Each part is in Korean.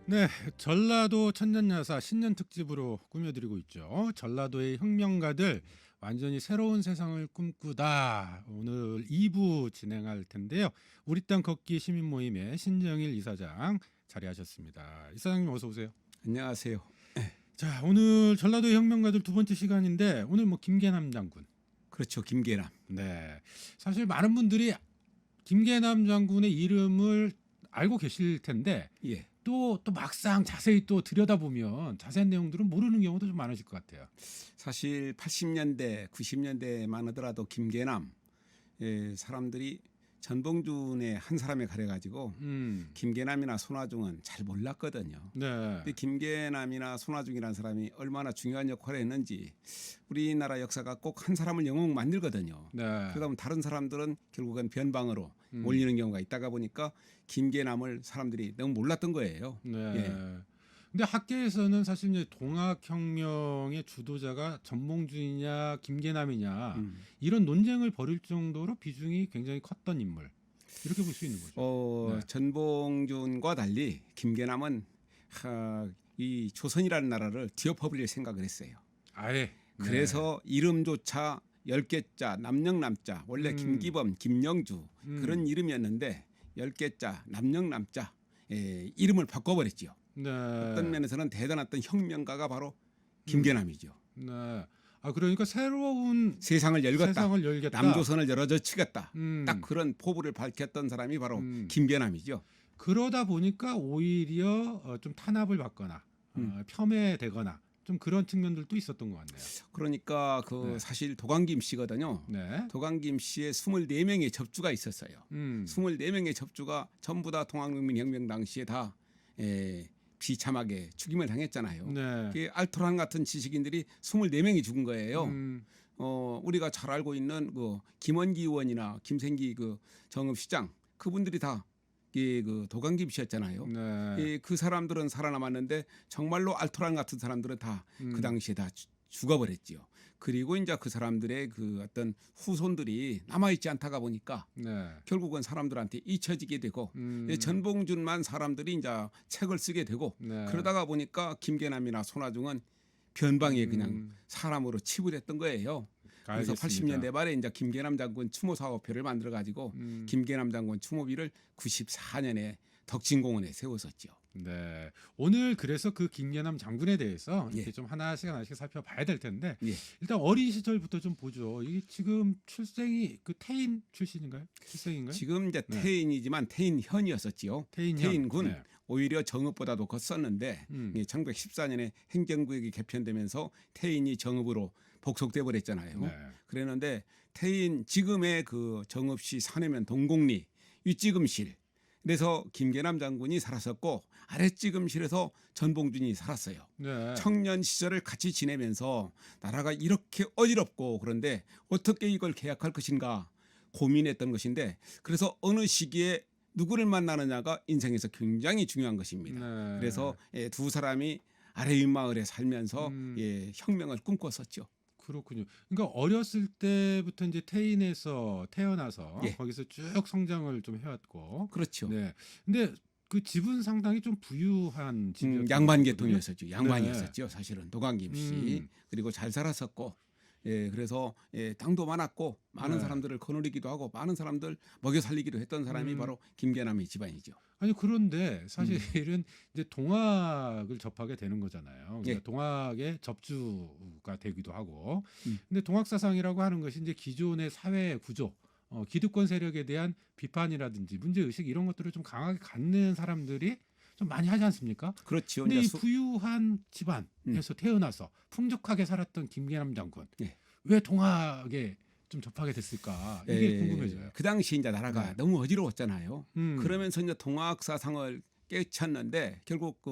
네, 전라도 천년야사 신년 특집으로 꾸며드리고 있죠. 전라도의 혁명가들 완전히 새로운 세상을 꿈꾸다. 오늘 2부 진행할 텐데요. 우리 땅 걷기 시민 모임의 신정일 이사장 자리하셨습니다. 이사장님 어서 오세요. 안녕하세요. 자, 오늘 전라도의 혁명가들 두 번째 시간인데 오늘 김계남 장군. 그렇죠. 김계남. 네, 사실 많은 분들이 김계남 장군의 이름을 알고 계실 텐데 예. 또 막상 자세히 또 들여다보면 자세한 내용들은 모르는 경우도 좀 많으실 것 같아요. 사실 80년대, 90년대만 하더라도 김계남 사람들이 전봉준의 한 사람에 가려가지고 김계남이나 손아중은 잘 몰랐거든요. 네. 근데 김계남이나 손아중이라는 사람이 얼마나 중요한 역할을 했는지 우리나라 역사가 꼭 한 사람을 영웅 만들거든요. 네. 그러다 보면 다른 사람들은 결국은 변방으로 몰리는 경우가 있다가 보니까 김계남을 사람들이 너무 몰랐던 거예요. 네. 예. 근데 학계에서는 사실 이제 동학혁명의 주도자가 전봉준이냐 김계남이냐 이런 논쟁을 벌일 정도로 비중이 굉장히 컸던 인물 이렇게 볼 수 있는 거죠. 네. 전봉준과 달리 김계남은 이 조선이라는 나라를 뒤엎어버릴 생각을 했어요. 아예. 그래서 이름조차 10개자 남영남자 원래 김기범, 김영주 그런 이름이었는데 10개자 남영남자 이름을 바꿔버렸죠. 네. 어떤 면에서는 대단한 어떤 혁명가가 바로 김계남이죠. 네. 아 그러니까 새로운 세상을 열겠다. 세상을 열겠다. 남조선을 열어젖히겠다. 음. 딱 그런 포부를 밝혔던 사람이 바로 김계남이죠. 그러다 보니까 오히려 좀 탄압을 받거나 폄훼되거나 좀 그런 측면들도 있었던 것 같네요. 그러니까 네. 사실 도광김 씨거든요. 네. 도광김 씨의 24명의 접주가 있었어요. 24명의 접주가 전부 다 동학민혁명 당시에 다 비참하게 죽임을 당했잖아요. 네. 그 알토란 같은 지식인들이 24명이 죽은 거예요. 우리가 잘 알고 있는 김원기 의원이나 김생기 정읍시장 그분들이 다 도광김 씨였잖아요. 네. 그 사람들은 살아남았는데 정말로 알토란 같은 사람들은 다 그 당시에 다 죽어버렸지요. 그리고 이제 그 사람들의 어떤 후손들이 남아있지 않다가 보니까 네. 결국은 사람들한테 잊혀지게 되고 전봉준만 사람들이 이제 책을 쓰게 되고 네. 그러다가 보니까 김계남이나 손아중은 변방에 그냥 사람으로 치부됐던 거예요. 그래서 알겠습니다. 80년대 말에 이제 김계남 장군 추모 사업회를 만들어 가지고 김계남 장군 추모비를 94년에 덕진공원에 세웠었죠. 네. 오늘 그래서 그 김계남 장군에 대해서 예. 이렇게 좀 하나씩 살펴봐야 될 텐데 예. 일단 어린 시절부터 좀 보죠. 이게 지금 출생이 태인 출신인가요? 출생인가요? 지금 이제 네. 태인이지만 태인현이었었지요. 태인현. 태인군 네. 오히려 정읍보다도 컸었는데 1914년에 행정구역이 개편되면서 태인이 정읍으로 복속돼 버렸잖아요. 네. 그랬는데 태인 지금의 정읍시 산해면 동곡리 윗지금실 그래서 김계남 장군이 살았었고 아랫지금실에서 전봉준이 살았어요. 네. 청년 시절을 같이 지내면서 나라가 이렇게 어지럽고 그런데 어떻게 이걸 계약할 것인가 고민했던 것인데 그래서 어느 시기에 누구를 만나느냐가 인생에서 굉장히 중요한 것입니다. 네. 그래서 두 사람이 아래 윗마을에 살면서 혁명을 꿈꿨었죠. 그렇군요. 그러니까 어렸을 때부터 이제 태인에서 태어나서 예. 거기서 쭉 성장을 좀 해왔고. 그렇죠. 네. 근데 그 집은 상당히 좀 부유한 집이었죠. 양반 계통이었었죠. 양반이었었죠. 사실은 도광김 씨. 그리고 잘 살았었고 그래서 땅도 많았고 많은 네. 사람들을 거느리기도 하고 많은 사람들 먹여 살리기도 했던 사람이 바로 김계남의 집안이죠. 아니 그런데 사실은 이제 동학을 접하게 되는 거잖아요. 그러니까 예. 동학의 접주가 되기도 하고. 근데 동학 사상이라고 하는 것이 이제 기존의 사회 구조, 기득권 세력에 대한 비판이라든지 문제 의식 이런 것들을 좀 강하게 갖는 사람들이 좀 많이 하지 않습니까? 그렇죠. 근데 이 이제 부유한 집안에서 태어나서 풍족하게 살았던 김계남 장군 예. 왜 동학에 좀 접하게 됐을까 이게 궁금해져요. 그 당시 이제 나라가 네. 너무 어지러웠잖아요. 그러면서 이제 동학 사상을 깨쳤는데 결국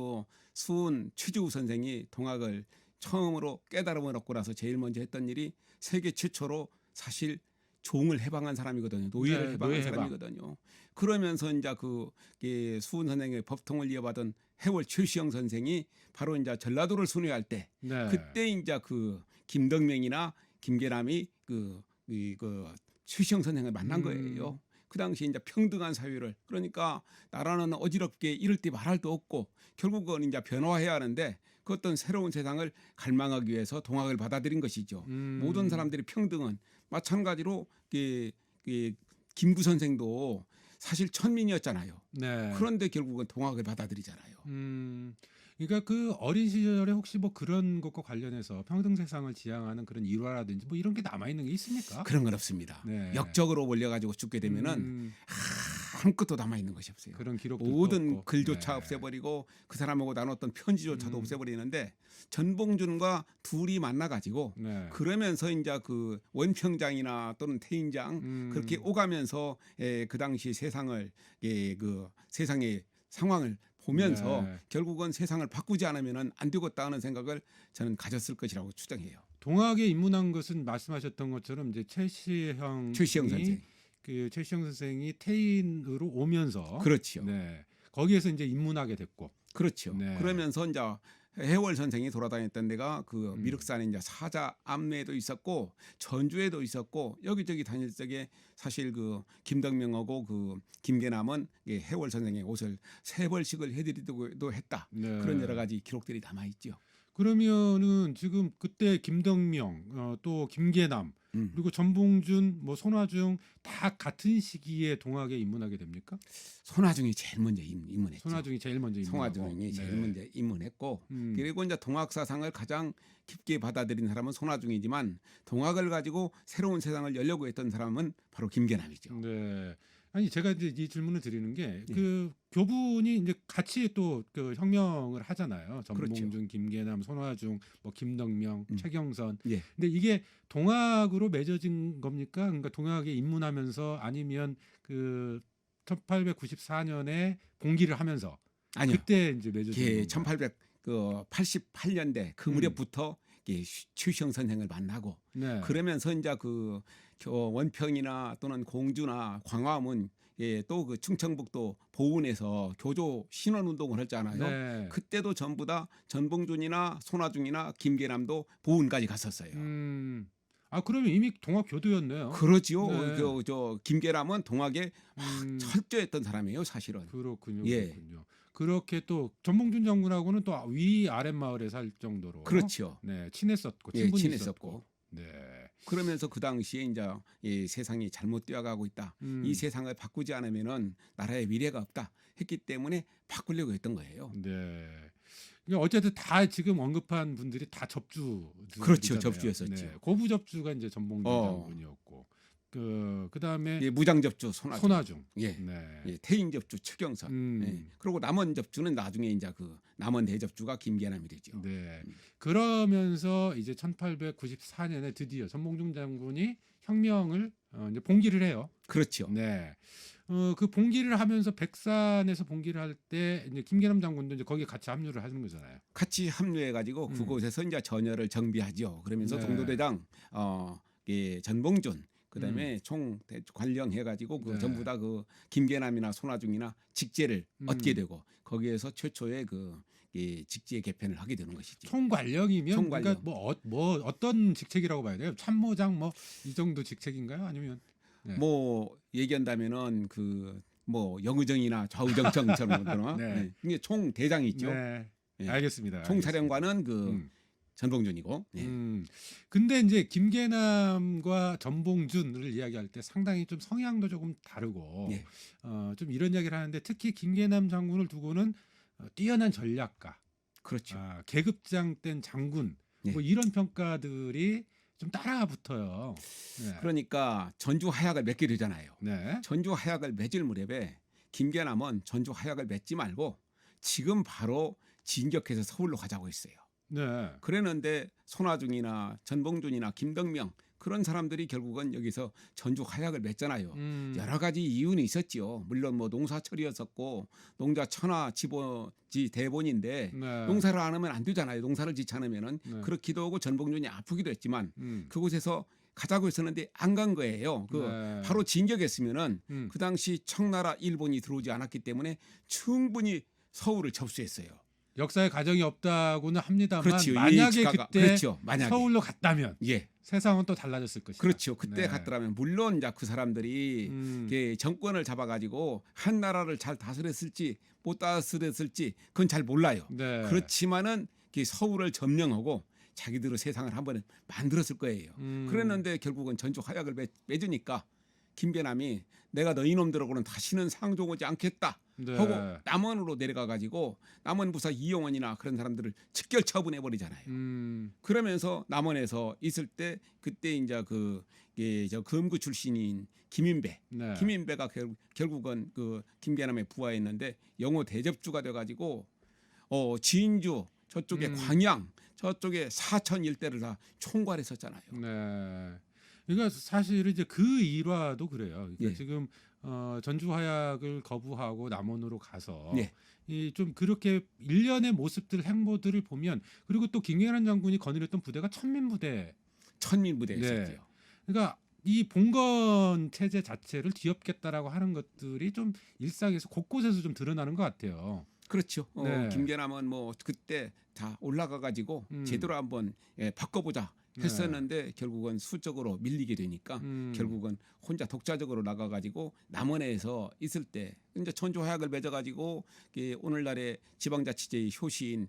수은 최지우 선생이 동학을 처음으로 깨달음을 얻고 나서 제일 먼저 했던 일이 세계 최초로 사실 종을 해방한 사람이거든요. 노예를 네, 해방한 노예 해방. 사람이거든요. 그러면서 이제 수은 선생의 법통을 이어받은 해월 최시영 선생이 바로 이제 전라도를 순회할 때 네. 그때 이제 김덕명이나 김계남이 최시영 선생을 만난 거예요. 그 당시 이제 평등한 사회를 그러니까 나라는 어지럽게 이럴 때 말할 도 없고 결국은 이제 변화해야 하는데 그 어떤 새로운 세상을 갈망하기 위해서 동학을 받아들인 것이죠. 모든 사람들이 평등은 마찬가지로 김구 선생도 사실 천민이었잖아요. 네. 그런데 결국은 동학을 받아들이잖아요. 그러니까 그 어린 시절에 혹시 뭐 그런 것과 관련해서 평등 세상을 지향하는 그런 일화라든지 뭐 이런 게 남아 있는 게 있습니까? 그런 건 없습니다. 네. 역적으로 몰려가지고 죽게 되면은 아무것도 남아 있는 것이 없어요. 그런 기록도 모든 없고. 글조차 네. 없애버리고 그 사람하고 나눴던 편지조차도 없애버리는데 전봉준과 둘이 만나가지고 네. 그러면서 이제 그 원평장이나 또는 태인장 그렇게 오가면서 그 당시 세상을 그 세상의 상황을 보면서 네. 결국은 세상을 바꾸지 않으면 안 되겠다 하는 생각을 저는 가졌을 것이라고 추정해요. 동학에 입문한 것은 말씀하셨던 것처럼 이제 최시형 선생. 그 최시형 선생이 태인으로 오면서 그렇죠. 네. 거기에서 이제 입문하게 됐고. 그렇죠. 네. 그러면서 이제 해월 선생이 돌아다녔던 데가 그 미륵산에 이제 사자 암내에도 있었고 전주에도 있었고 여기저기 다닐 적에 사실 그 김덕명하고 그 김계남은 해월 선생의 옷을 3벌씩을 해드리기도 했다. 네. 그런 여러 가지 기록들이 남아 있죠. 그러면은 지금 그때 김덕명 또 김계남 그리고 전봉준 뭐 손화중 다 같은 시기에 동학에 입문하게 됩니까? 손화중이 제일 먼저 입문했죠. 손화중이 제일 먼저 입문하고. 손화중이 제일 네. 먼저 입문했고 그리고 이제 동학 사상을 가장 깊게 받아들인 사람은 손화중이지만 동학을 가지고 새로운 세상을 열려고 했던 사람은 바로 김계남이죠. 네. 아니 제가 이제 이 질문을 드리는 게 그 교분이 이제 같이 또 그 혁명을 하잖아요. 전봉준, 그렇죠. 김계남, 손화중, 뭐 김덕명, 최경선. 예. 근데 이게 동학으로 맺어진 겁니까? 그러니까 동학에 입문하면서 아니면 그 1894년에 봉기를 하면서 아니요. 그때 이제 맺어진 건가요? 1888년대 그 무렵부터 최시형 선생을 만나고 네. 그러면서 이제 그 원평이나 또는 공주나 광화문 또 그 충청북도 보은에서 교조 신원 운동을 했잖아요. 네. 그때도 전부 다 전봉준이나 손화중이나 김계남도 보은까지 갔었어요. 아 그러면 이미 동학 교도였네요. 그렇지요. 네. 저 김계남은 동학에 철저했던 사람이에요, 사실은. 그렇군요. 예. 그렇군요. 그렇게 또 전봉준 장군하고는 또 위 아랫마을에 살 정도로 그렇죠. 네, 친했었고 예, 친분이 친했었고. 있었고. 네. 그러면서 그 당시에 이제 이 세상이 잘못 되어가고 있다. 이 세상을 바꾸지 않으면은 나라의 미래가 없다. 했기 때문에 바꾸려고 했던 거예요. 네. 그러니까 어쨌든 다 지금 언급한 분들이 다 접주. 그렇죠. 접주였었죠. 네. 고부 접주가 이제 전봉준 장군이었고. 그다음에 무장 접주 손화중. 예. 네. 태인 접주 최경선. 예. 그리고 남원 접주는 나중에 이제 그 남원 대접주가 김계남이 되죠. 네. 그러면서 이제 1894년에 드디어 전봉준 장군이 혁명을 이제 봉기를 해요. 그렇죠. 네. 그 봉기를 하면서 백산에서 봉기를 할 때 이제 김계남 장군도 이제 거기에 같이 합류를 하는 거잖아요. 같이 합류해 가지고 그곳에서 이제 전열을 정비하죠. 그러면서 네. 동도대장 전봉준 그다음에 총 관령해 가지고 그 네. 전부 다 그 김계남이나 손화중이나 직제를 얻게 되고 거기에서 최초의 그 직제 개편을 하게 되는 것이죠. 총관령이면 총관령. 그러니까 뭐 어떤 직책이라고 봐야 돼요? 참모장 뭐 이 정도 직책인가요? 아니면 네. 뭐 얘기한다면은 그 뭐 영의정이나 좌우정청처럼 그런 네. 이게 총 대장이 있죠. 네. 예. 알겠습니다. 총사령관은 그 전봉준이고. 예. 근데 이제 김계남과 전봉준을 이야기할 때 상당히 좀 성향도 조금 다르고 예. 좀 이런 이야기를 하는데 특히 김계남 장군을 두고는 뛰어난 전략가, 그렇죠. 계급장된 장군 예. 뭐 이런 평가들이 좀 따라 붙어요. 네. 그러니까 전주 하약을 맺게 되잖아요. 네. 전주 하약을 맺을 무렵에 김계남은 전주 하약을 맺지 말고 지금 바로 진격해서 서울로 가자고 했어요. 네. 그랬는데 손화중이나 전봉준이나 김덕명 그런 사람들이 결국은 여기서 전주 하약을 맺잖아요. 여러 가지 이유는 있었지요. 물론 뭐 농사철이었었고 농자 천하 지보지 대본인데 네. 농사를 안 하면 안 되잖아요. 농사를 짓지 않으면은 네. 그렇기도 하고 전봉준이 아프기도 했지만 음. 그곳에서 가자고 했었는데 안 간 거예요. 네. 바로 진격했으면은 음. 그 당시 청나라 일본이 들어오지 않았기 때문에 충분히 서울을 접수했어요. 역사의 가정이 없다고는 합니다만 그렇죠. 만약에 그때 그렇죠. 만약에 서울로 갔다면 예. 세상은 또 달라졌을 것이다. 그렇죠. 그때 네. 갔더라면 물론 이제 그 사람들이 이게 정권을 잡아가지고 한 나라를 잘 다스렸을지 못 다스렸을지 그건 잘 몰라요. 네. 그렇지만은 이 서울을 점령하고 자기들의 세상을 한번 만들었을 거예요. 그랬는데 결국은 전주 화약을 맺으니까 김계남이 내가 너희 놈들하고는 다시는 상종하지 않겠다 네. 하고 남원으로 내려가 가지고 남원 부사 이용원이나 그런 사람들을 직결 처분해 버리잖아요. 그러면서 남원에서 있을 때 그때 이제 저 금구 출신인 김인배, 네. 김인배가 결국은 그 김계남의 부하였는데 영호 대접주가 돼 가지고 진주 저쪽에 광양 저쪽에 사천 일대를 다 총괄했었잖아요. 네. 그러니까 사실 이제 그 일화도 그래요. 그러니까 예. 지금 전주 화약을 거부하고 남원으로 가서 예. 이 좀 그렇게 일련의 모습들 행보들을 보면 그리고 또 김계란 장군이 거느렸던 부대가 천민부대. 천민부대였었죠. 네. 그러니까 이 봉건 체제 자체를 뒤엎겠다라고 하는 것들이 좀 일상에서 곳곳에서 좀 드러나는 것 같아요. 그렇죠. 네. 김계남은 뭐 그때 다 올라가 가지고 제대로 한번 바꿔보자 했었는데 결국은 수적으로 밀리게 되니까 결국은 혼자 독자적으로 나가 가지고 남원에서 있을 때 이제 전주 화약을 맺어 가지고 오늘날의 지방자치제의 효시인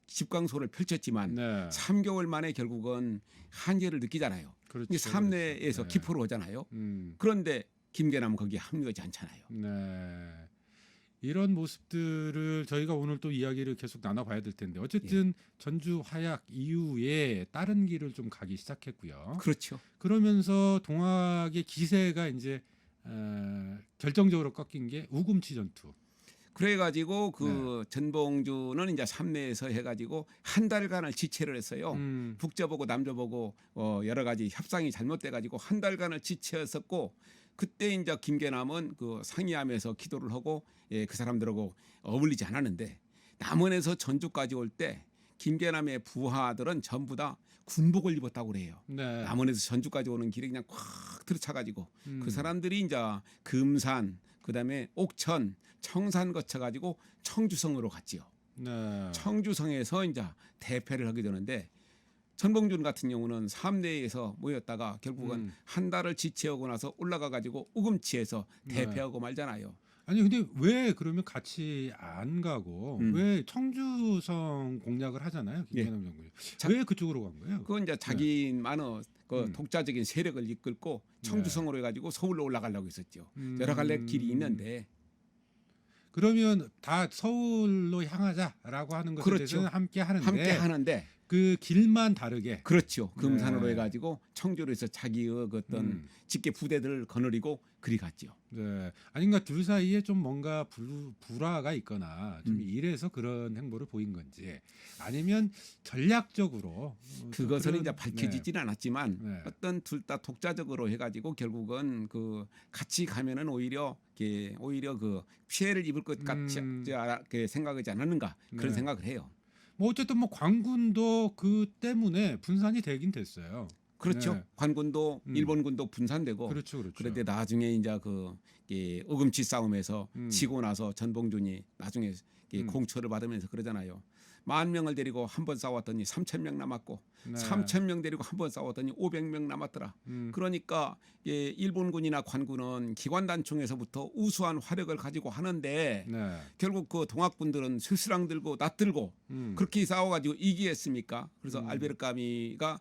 집강소를 펼쳤지만 네. 3개월 만에 결국은 한계를 느끼잖아요. 그렇죠. 삼내에서 네. 기포로 오잖아요. 음. 그런데 김계남은 거기에 합류하지 않잖아요. 네. 이런 모습들을 저희가 오늘 또 이야기를 계속 나눠봐야 될 텐데 어쨌든 전주 화약 이후에 다른 길을 좀 가기 시작했고요. 그렇죠. 그러면서 동학의 기세가 이제 결정적으로 꺾인 게 우금치 전투. 그래가지고 전봉주는 이제 삼내에서 해가지고 한 달간을 지체를 했어요. 북저보고 남저보고 여러 가지 협상이 잘못돼가지고 한 달간을 지체했었고 그때 이제 김계남은 그 상의하면서 기도를 하고 그 사람들하고 어울리지 않았는데 남원에서 전주까지 올 때 김계남의 부하들은 전부 다 군복을 입었다고 그래요. 네. 남원에서 전주까지 오는 길에 그냥 꽉 들어차가지고 그 사람들이 이제 금산 그다음에 옥천 청산 거쳐가지고 청주성으로 갔지요. 네. 청주성에서 이제 대패를 하게 되는데 전봉준 같은 경우는 삼내에서 모였다가 결국은 한 달을 지체하고 나서 올라가 가지고 우금치에서 대패하고 말잖아요. 아니 근데 왜 그러면 같이 안 가고 왜 청주성 공략을 하잖아요. 김계남 장군이. 왜 그쪽으로 간 거예요? 그건 이제 자기만의 그 독자적인 세력을 이끌고 청주성으로 해가지고 서울로 올라가려고 했었죠. 여러 갈래 길이 있는데 그러면 다 서울로 향하자라고 하는 것에 그렇죠. 대해서는 함께 하는데 그 길만 다르게 그렇죠. 금산으로 해가지고 청주로 해서 자기의 그 어떤 직계 부대들을 거느리고 그리 갔죠. 네. 아니 그러니까 둘 사이에 좀 뭔가 불화가 있거나 좀 이래서 그런 행보를 보인 건지 아니면 전략적으로 그것은 이제 밝혀지지는 않았지만 네. 어떤 둘 다 독자적으로 해가지고 결국은 그 같이 가면은 오히려 그 피해를 입을 것 같이 생각하지 않았는가 그런 네. 생각을 해요. 뭐 어쨌든 뭐 관군도 그 때문에 분산이 되긴 됐어요. 그렇죠. 네. 관군도 일본군도 분산되고 그렇죠. 그런데 나중에 이제 어금치 싸움에서 지고 나서 전봉준이 나중에 공초를 받으면서 그러잖아요. 10,000명을 데리고 한 번 싸웠더니 3,000명 남았고 3,000명 데리고 한 번 싸웠더니 500명 남았더라. 그러니까 일본군이나 관군은 기관단총에서부터 우수한 화력을 가지고 하는데 네. 결국 그 동학군들은 스스랑 들고 낫들고 그렇게 싸워가지고 이기겠습니까? 그래서 알베르 까미가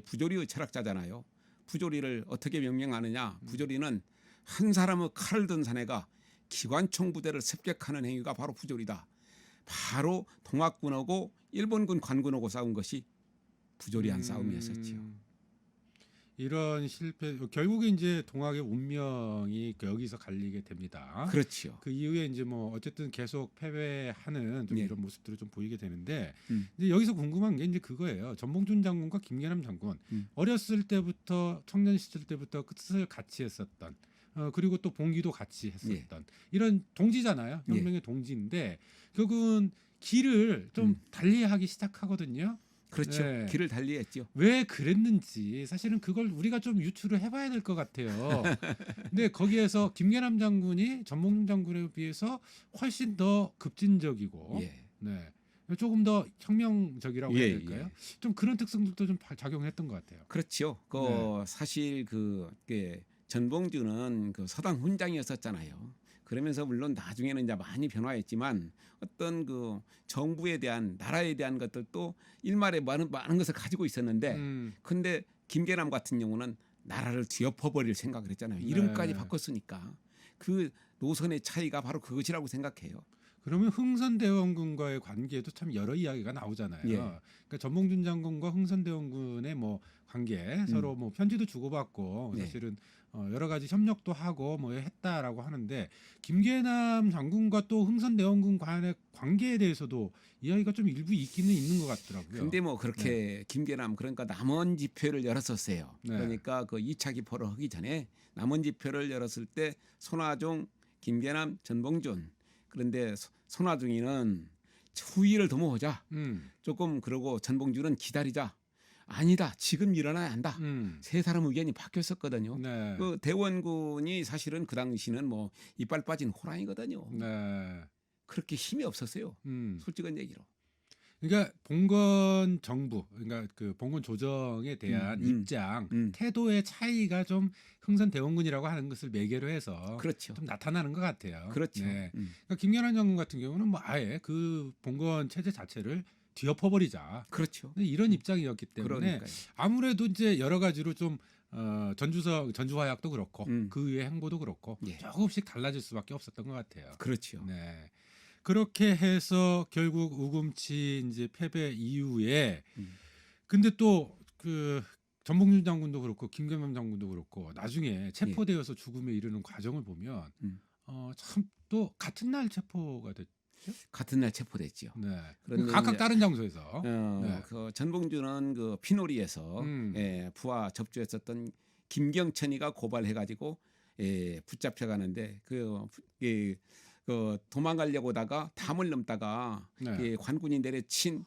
부조리의 철학자잖아요. 부조리를 어떻게 명명하느냐? 부조리는 한 사람의 칼을 든 사내가 기관총 부대를 습격하는 행위가 바로 부조리다. 바로 동학군하고 일본군 관군하고 싸운 것이 부조리한 싸움이었었지요. 이런 실패 결국에 이제 동학의 운명이 여기서 갈리게 됩니다. 그렇죠. 그 이후에 이제 뭐 어쨌든 계속 패배하는 좀 네. 이런 모습들을 좀 보이게 되는데 이제 여기서 궁금한 게 이제 그거예요. 전봉준 장군과 김계남 장군 어렸을 때부터 청년 시절 때부터 끝을 같이 했었던 그리고 또 봉기도 같이 했었던 이런 동지잖아요. 혁명의 동지인데 결국은 길을 좀 달리하기 시작하거든요. 그렇죠. 네. 길을 달리했죠. 왜 그랬는지 사실은 그걸 우리가 좀 유추를 해봐야 될 것 같아요. 근데 거기에서 김계남 장군이 전봉준 장군에 비해서 훨씬 더 급진적이고, 네, 조금 더 혁명적이라고 해야 예, 될까요? 예. 좀 그런 특성들도 좀 작용했던 것 같아요. 그렇죠. 사실 전봉주는 그 서당 훈장이었었잖아요. 그러면서 물론 나중에는 이제 많이 변화했지만 어떤 그 정부에 대한 나라에 대한 것들도 일말에 많은 것을 가지고 있었는데 근데 김계남 같은 경우는 나라를 뒤엎어버릴 생각을 했잖아요. 이름까지 네. 바꿨으니까 그 노선의 차이가 바로 그것이라고 생각해요. 그러면 흥선대원군과의 관계도 참 여러 이야기가 나오잖아요. 예. 그러니까 전봉준 장군과 흥선대원군의 뭐 관계 서로 뭐 편지도 주고받고 네. 사실은 여러 가지 협력도 하고 뭐 했다라고 하는데 김계남 장군과 또 흥선대원군 간의 관계에 대해서도 이야기가 좀 일부 있기는 있는 것 같더라고요. 근데 뭐 그렇게 김계남 그러니까 남원 집회를 열었었어요. 네. 그러니까 그 2차 기포를 하기 전에 남원 집회를 열었을 때 손아종, 김계남, 전봉준 그런데 손아종이는 후위를 도모하자. 조금 그러고 전봉준은 기다리자. 아니다. 지금 일어나야 한다. 세 사람 의견이 바뀌었었거든요. 네. 그 대원군이 사실은 그 당시는 뭐 이빨 빠진 호랑이거든요. 네. 그렇게 힘이 없었어요. 솔직한 얘기로. 그러니까 봉건 정부, 그러니까 그 봉건 조정에 대한 입장, 태도의 차이가 좀 흥선대원군이라고 하는 것을 매개로 해서 그렇죠. 좀 나타나는 것 같아요. 그렇죠. 네. 그러니까 김연한 장군 같은 경우는 뭐 아예 그 봉건 체제 자체를 뒤엎어버리자. 그렇죠. 이런 입장이었기 때문에 그러니까요. 아무래도 이제 여러 가지로 좀 전주화약도 그렇고 그 외의 행보도 그렇고 예. 조금씩 달라질 수밖에 없었던 것 같아요. 그렇죠. 네. 그렇게 해서 결국 우금치 이제 패배 이후에 근데 또 그 전봉준 장군도 그렇고 김계남 장군도 그렇고 나중에 체포되어서 죽음에 이르는 과정을 보면 참 또 같은 날 체포가 됐죠. 같은 날 체포됐죠. 네. 그런데 각각 이제 다른 장소에서. 네. 그 전봉준은 그 피놀이에서 부하 접주했었던 김경천이가 고발해가지고 붙잡혀가는데 그 도망가려고다가 담을 넘다가 네. 관군이 내려친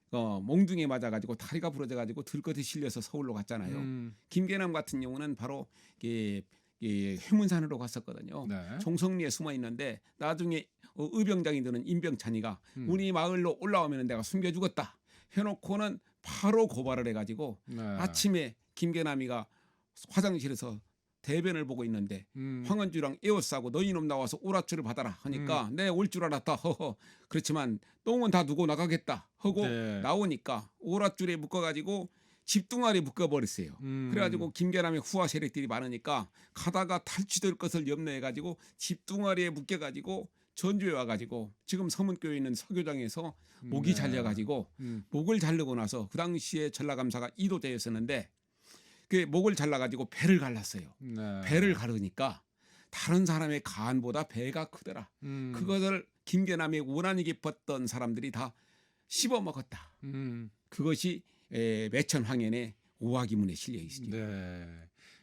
몽둥이에 맞아가지고 다리가 부러져가지고 들것에 실려서 서울로 갔잖아요. 김계남 같은 경우는 바로 회문산으로 갔었거든요. 네. 종성리에 숨어 있는데 나중에 의병장이 되는 임병찬이가 우리 마을로 올라오면 내가 숨겨 죽었다 해놓고는 바로 고발을 해가지고 네. 아침에 김계남이가 화장실에서 대변을 보고 있는데 황은주랑 에워싸고 너희 놈 나와서 오랏줄을 받아라 하니까 내 올 줄 알았다. 허허. 그렇지만 똥은 다 누고 나가겠다 하고 네. 나오니까 오랏줄에 묶어가지고 집둥아리 묶어버렸어요. 그래가지고 김계남의 후화 세력들이 많으니까 가다가 탈취될 것을 염려해가지고 집둥아리에 묶여가지고 전주에 와가지고 지금 서문교에 있는 서교장에서 목이 잘려가지고 목을 자르고 나서 그 당시에 전라감사가 이도제였었는데 그 목을 잘라가지고 배를 갈랐어요. 네. 배를 가르니까 다른 사람의 간보다 배가 크더라. 그것을 김계남의 원한이 깊었던 사람들이 다 씹어먹었다. 그것이 매천황연의 오화기문에 실려 있습니다. 네.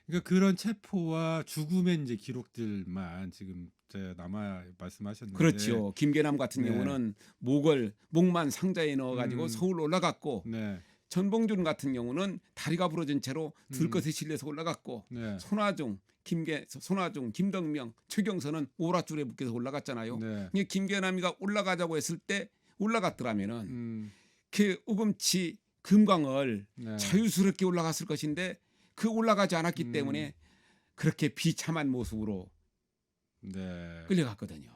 그러니까 그런 체포와 죽음의 이제 기록들만 지금 남아 말씀하셨는데. 그렇죠. 김계남 같은 네. 경우는 목만 상자에 넣어가지고 서울 올라갔고 네. 전봉준 같은 경우는 다리가 부러진 채로 들것에 실려서 올라갔고 네. 손아종, 김덕명, 최경선은 오랏줄에 묶여서 올라갔잖아요. 네. 이게 김계남이가 올라가자고 했을 때 올라갔더라면은 그 우금치 금광을 네. 자유스럽게 올라갔을 것인데 그 올라가지 않았기 때문에 그렇게 비참한 모습으로 네. 끌려갔거든요.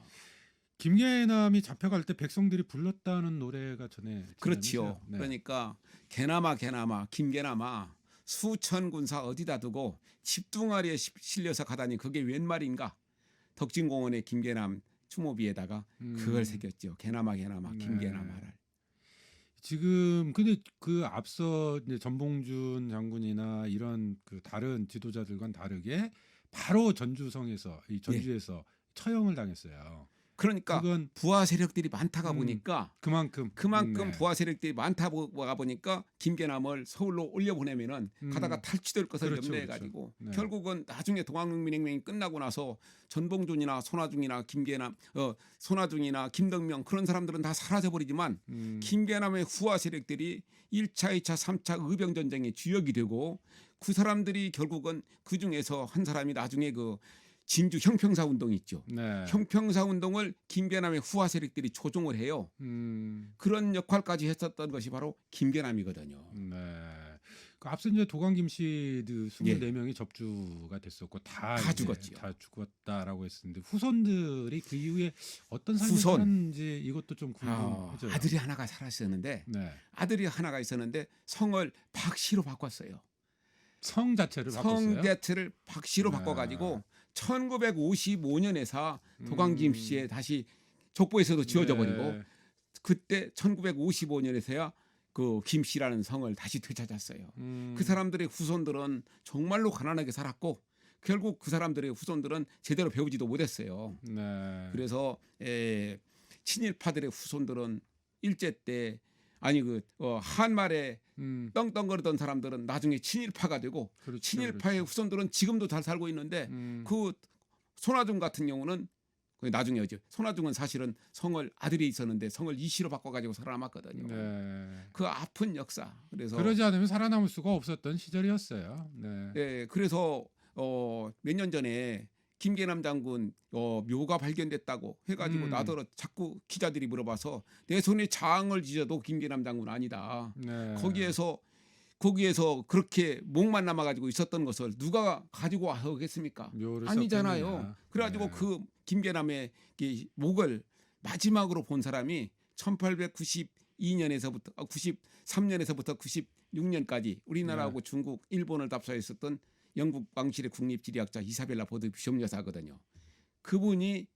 김계남이 잡혀갈 때 백성들이 불렀다는 노래가 전에 그렇지요. 네. 그러니까 개나마 김계남아 수천 군사 어디다 두고 집둥아리에 실려서 가다니 그게 웬 말인가. 덕진공원의 김계남 추모비에다가 그걸 새겼죠. 개나마 네. 김계남아를. 지금 근데 그 앞서 이제 전봉준 장군이나 이런 그 다른 지도자들과는 다르게 바로 전주성에서 이 전주에서 처형을 당했어요. 그러니까 그건 부하 세력들이 많다가 보니까 그만큼 네. 부하 세력들이 많다가 보니까 김계남을 서울로 올려보내면은 가다가 탈취될 것을 그렇죠, 염려해가지고 그렇죠. 네. 결국은 나중에 동학민혁명이 끝나고 나서 전봉준이나 손아중이나 김덕명 그런 사람들은 다 사라져버리지만 김계남의 후하 세력들이 1차, 2차, 3차 의병전쟁의 주역이 되고 그 사람들이 결국은 그 중에서 한 사람이 나중에 그 진주 형평사 운동이 있죠. 네. 형평사 운동을 김계남의 후화 세력들이 조종을 해요. 그런 역할까지 했었던 것이 바로 김계남이거든요. 네. 그 앞서 이제 도광김 씨도 24명이 접주가 됐었고 다 죽었지요. 다 죽었다라고 했었는데 후손들이 그 이후에 어떤 삶을 후손. 살았는지 이것도 좀 궁금해져요. 아들이 하나가 살았었는데 네. 아들이 하나가 있었는데 성을 박씨로 바꿨어요. 성 자체를 바꿨어요. 성 자체를 박씨로 네. 바꿔가지고 1955년에서 도광김 씨에 다시 족보에서도 지워져 버리고 네. 그때 1955년에서야 그 김씨라는 성을 다시 되찾았어요. 그 사람들의 후손들은 정말로 가난하게 살았고 결국 그 사람들의 후손들은 제대로 배우지도 못했어요. 네. 그래서 친일파들의 후손들은 일제 때 아니 한말에 떵떵거리던 사람들은 나중에 친일파가 되고 그렇죠, 친일파의 그렇죠. 후손들은 지금도 잘 살고 있는데 그 손아중 같은 경우는 나중에죠. 손아중은 사실은 성을 아들이 있었는데 성을 이씨로 바꿔가지고 살아남았거든요. 네. 그 아픈 역사. 그래서 그러지 않으면 살아남을 수가 없었던 시절이었어요. 네. 그래서 몇 년 전에 김계남 장군 묘가 발견됐다고 해가지고 나더러 자꾸 기자들이 물어봐서 내 손에 장을 지져도 김계남 장군 아니다. 네. 거기에서 그렇게 목만 남아가지고 있었던 것을 누가 가지고 와서 하겠습니까? 묘를 아니잖아요. 썼겠느냐. 그래가지고 네. 그 김계남의 이 목을 마지막으로 본 사람이 1892년에서부터 93년에서부터 96년까지 우리나라하고 중국, 일본을 답사했었던 영국 왕실의 국립지리학자 이사벨라 버드 비숍 여사거든요. 그분이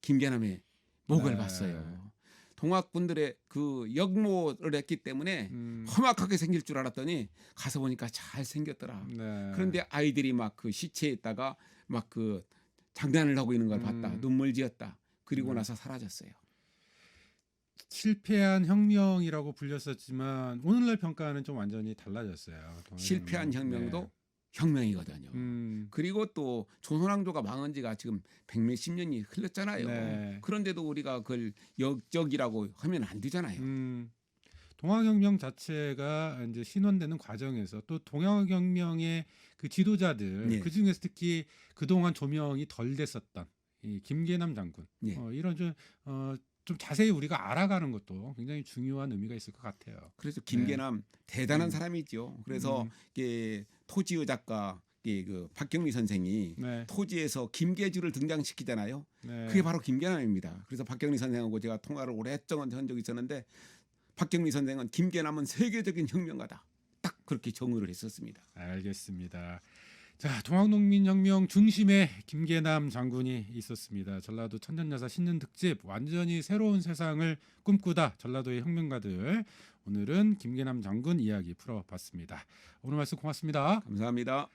김계남의 목을 네. 봤어요. 동학군들의 그 역모를 했기 때문에 험악하게 생길 줄 알았더니 가서 보니까 잘 생겼더라. 네. 그런데 아이들이 막 그 시체에다가 막 그 장난을 하고 있는 걸 봤다. 눈물 지었다. 그리고 나서 사라졌어요. 실패한 혁명이라고 불렸었지만 오늘날 평가는 좀 완전히 달라졌어요. 실패한 혁명도 혁명이거든요. 그리고 또 조선왕조가 망한 지가 지금 백몇십 년이 흘렀잖아요. 네. 그런데도 우리가 그걸 역적이라고 하면 안 되잖아요. 동학혁명 자체가 이제 신원되는 과정에서 또 동학혁명의 그 지도자들 네. 그 중에서 특히 그동안 조명이 덜 됐었던 이 김계남 장군 네. 이런 좀 자세히 우리가 알아가는 것도 굉장히 중요한 의미가 있을 것 같아요. 그래서 김계남 대단한 사람이죠. 그래서 토지의 작가 그 박경리 선생이 네. 토지에서 김계주를 등장시키잖아요. 네. 그게 바로 김계남입니다. 그래서 박경리 선생하고 제가 통화를 오랫동안 한 적이 있었는데 박경리 선생은 김계남은 세계적인 혁명가다. 딱 그렇게 정의를 했었습니다. 알겠습니다. 자, 동학농민혁명 중심에 김계남 장군이 있었습니다. 전라도 천년여사 신년 특집 완전히 새로운 세상을 꿈꾸다 전라도의 혁명가들 오늘은 김계남 장군 이야기 풀어봤습니다. 오늘 말씀 고맙습니다. 감사합니다.